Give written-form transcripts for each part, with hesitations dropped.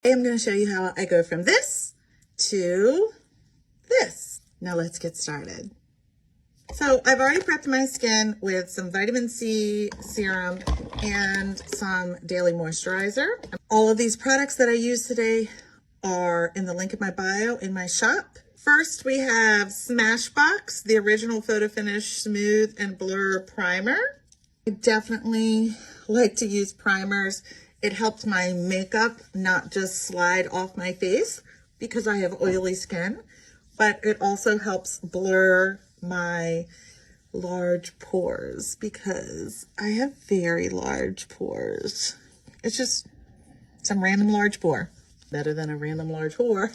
I'm going to show you how I go from this to this. Now let's get started. So I've already prepped my skin with some vitamin C serum and some daily moisturizer. All of these products that I use today are in the link in my bio in my shop. First, we have Smashbox, the original Photo Finish Smooth and Blur Primer. I definitely like to use primers. It helped my makeup not just slide off my face because I have oily skin, but it also helps blur my large pores because I have very large pores. It's just some random large pore. Better than a random large whore.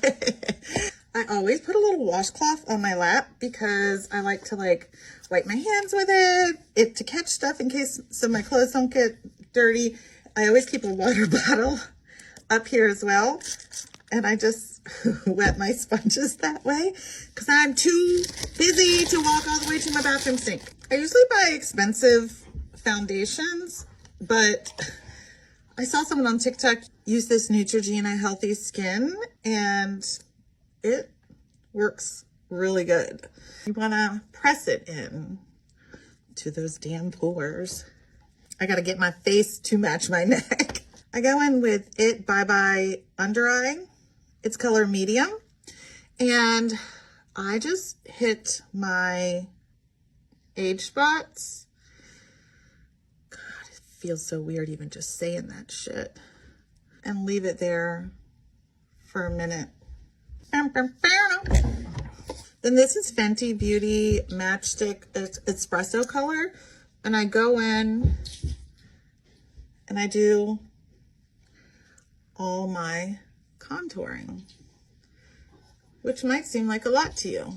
I always put a little washcloth on my lap because I like to wipe my hands with it to catch stuff in case so my clothes don't get dirty. I always keep a water bottle up here as well. And I just wet my sponges that way because I'm too busy to walk all the way to my bathroom sink. I usually buy expensive foundations, but I saw someone on TikTok use this Neutrogena Healthy Skin and it works really good. You want to press it in to those damn pores. I got to get my face to match my neck. I go in with It Bye Bye Under Eye. It's color medium. And I just hit my age spots. God, it feels so weird even just saying that shit. And leave it there for a minute. Then this is Fenty Beauty Matchstick Espresso color. And I go in and I do all my contouring, which might seem like a lot to you.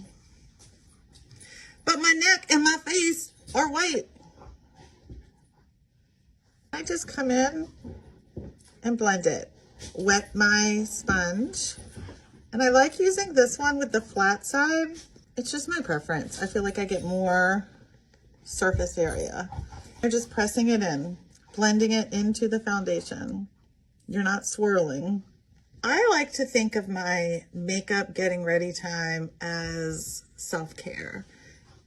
But my neck and my face are white. I just come in and blend it. Wet my sponge. And I like using this one with the flat side. It's just my preference. I feel like I get more surface area. You're just pressing it in, blending it into the foundation. You're not swirling. I like to think of my makeup getting ready time as self-care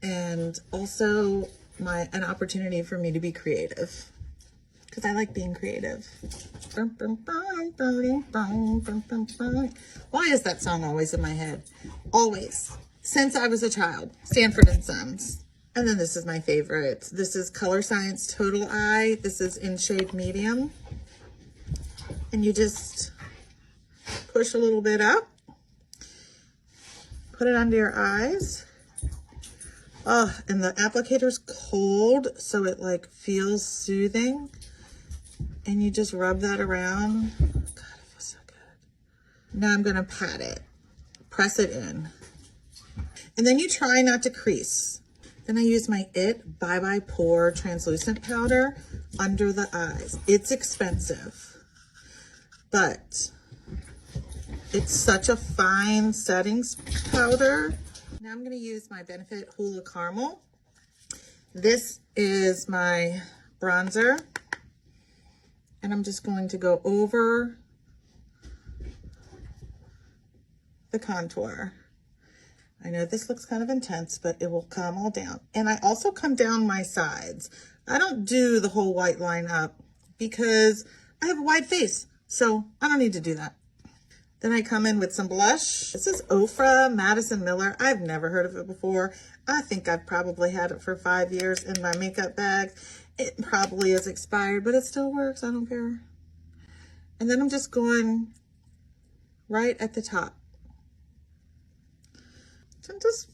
and also an opportunity for me to be creative because I like being creative. Why is that song always in my head? Always. Since I was a child. Sanford and Sons. And then this is my favorite. This is Color Science Total Eye. This is in shade medium. And you just push a little bit up. Put it under your eyes. Oh, and the applicator's cold, so it feels soothing. And you just rub that around. God, it feels so good. Now I'm gonna pat it, press it in. And then you try not to crease. Then I use my It Bye Bye Pore Translucent Powder under the eyes. It's expensive, but it's such a fine settings powder. Now I'm gonna use my Benefit Hoola Caramel. This is my bronzer. And I'm just going to go over the contour. I know this looks kind of intense, but it will come all down. And I also come down my sides. I don't do the whole white line up because I have a wide face, so I don't need to do that. Then I come in with some blush. This is Ofra Madison Miller. I've never heard of it before. I think I've probably had it for 5 years in my makeup bag. It probably is expired, but it still works. I don't care. And then I'm just going right at the top. So I'm just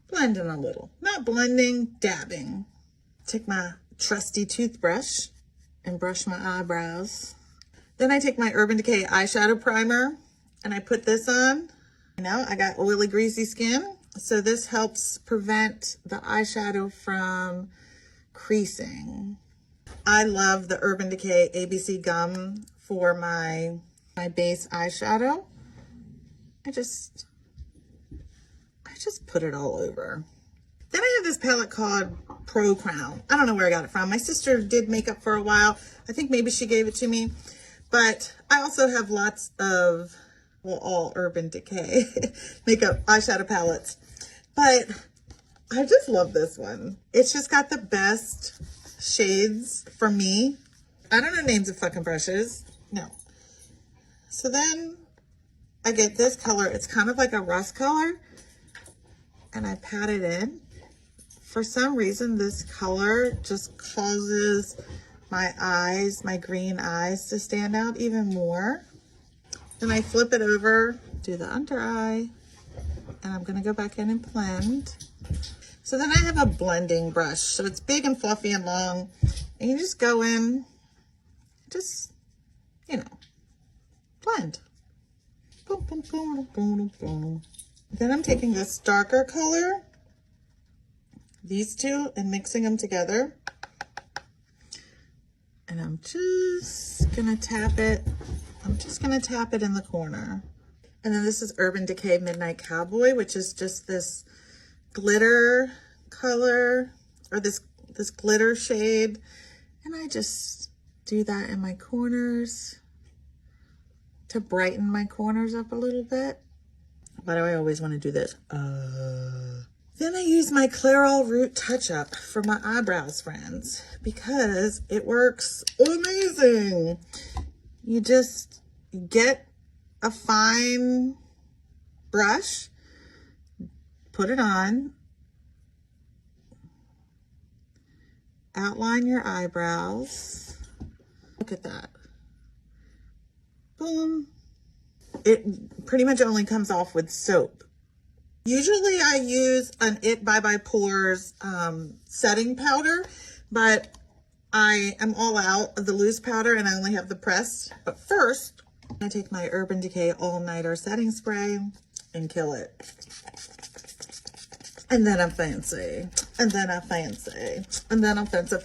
blending a little. Not blending, dabbing. Take my trusty toothbrush and brush my eyebrows. Then I take my Urban Decay eyeshadow primer and I put this on. You know, I got oily, greasy skin. So this helps prevent the eyeshadow from creasing. I love the Urban Decay ABC Gum for my base eyeshadow. I just put it all over. Then I have this palette called Pro Crown. I don't know where I got it from. My sister did makeup for a while. I think maybe she gave it to me. But I also have lots of, well, all Urban Decay makeup eyeshadow palettes. But I just love this one. It's just got the best shades for me. I don't know names of fucking brushes. No. So then I get this color. It's kind of like a rust color. And I pat it in. For some reason, this color just causes my eyes, my green eyes, to stand out even more. Then I flip it over, do the under eye, and I'm gonna go back in and blend. So then I have a blending brush. So it's big and fluffy and long. And you just go in, just, you know, blend. Boom, boom, boom, boom, boom. Then I'm taking this darker color, these two, and mixing them together. And I'm just gonna tap it. I'm just gonna tap it in the corner. And then this is Urban Decay Midnight Cowboy, which is just this glitter color, or this glitter shade. And I just do that in my corners to brighten my corners up a little bit. Why do I always want to do this? Then I use my Clairol Root Touch Up for my eyebrows, friends, because it works amazing. You just get a fine brush, put it on, outline your eyebrows. Look at that. Boom. It pretty much only comes off with soap. Usually I use an It by Pores setting powder, but I am all out of the loose powder and I only have the pressed. But first, I take my Urban Decay All Nighter setting spray and kill it. And then I'm fancy. And then I'm fancy. And then I'm fancy.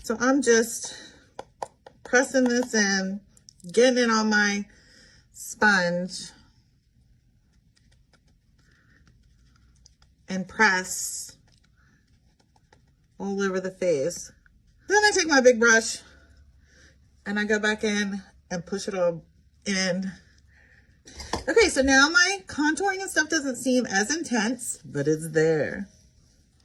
So I'm just pressing this in, getting it on my sponge, and press all over the face. Then I take my big brush and I go back in and push it all in. Okay, so now my contouring and stuff doesn't seem as intense, but it's there.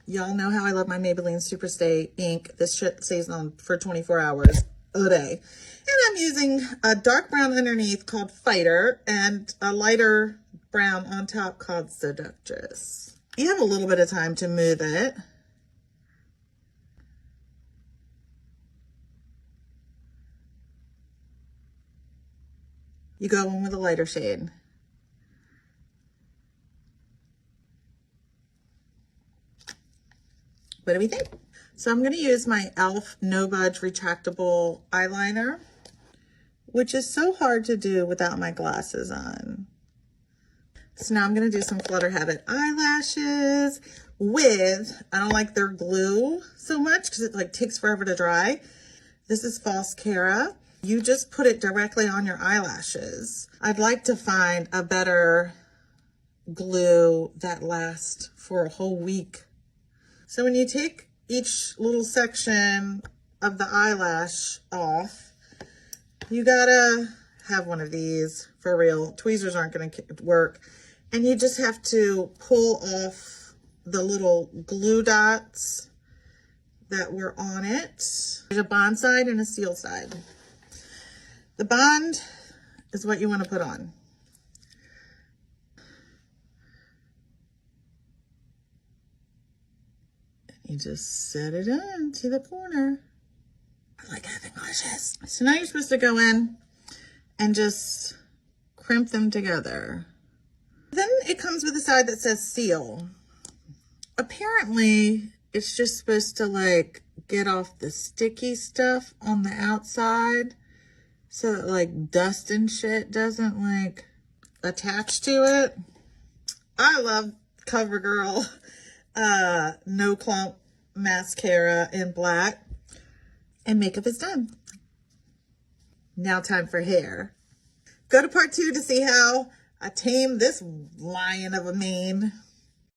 Y'all know how I love my Maybelline Superstay ink. This shit stays on for 24 hours a day. And I'm using a dark brown underneath called Fighter and a lighter brown on top called Seductress. You have a little bit of time to move it. You go in with a lighter shade. What do we think? So I'm going to use my e.l.f. No Budge retractable eyeliner, which is so hard to do without my glasses on. So now I'm going to do some Flutter Habit eyelashes with, I don't like their glue so much because it like takes forever to dry. This is False Cara. You just put it directly on your eyelashes. I'd like to find a better glue that lasts for a whole week. So when you take each little section of the eyelash off, you gotta have one of these for real. Tweezers aren't gonna work. And you just have to pull off the little glue dots that were on it. There's a bond side and a seal side. The bond is what you want to put on. You just set it into the corner. I like having lashes. So now you're supposed to go in and just crimp them together. Then it comes with a side that says seal. Apparently, it's just supposed to like get off the sticky stuff on the outside so that like dust and shit doesn't like attach to it. I love CoverGirl No Clump mascara in black, and makeup is done. Now time for hair. Go to part 2 to see how I tame this lion of a mane.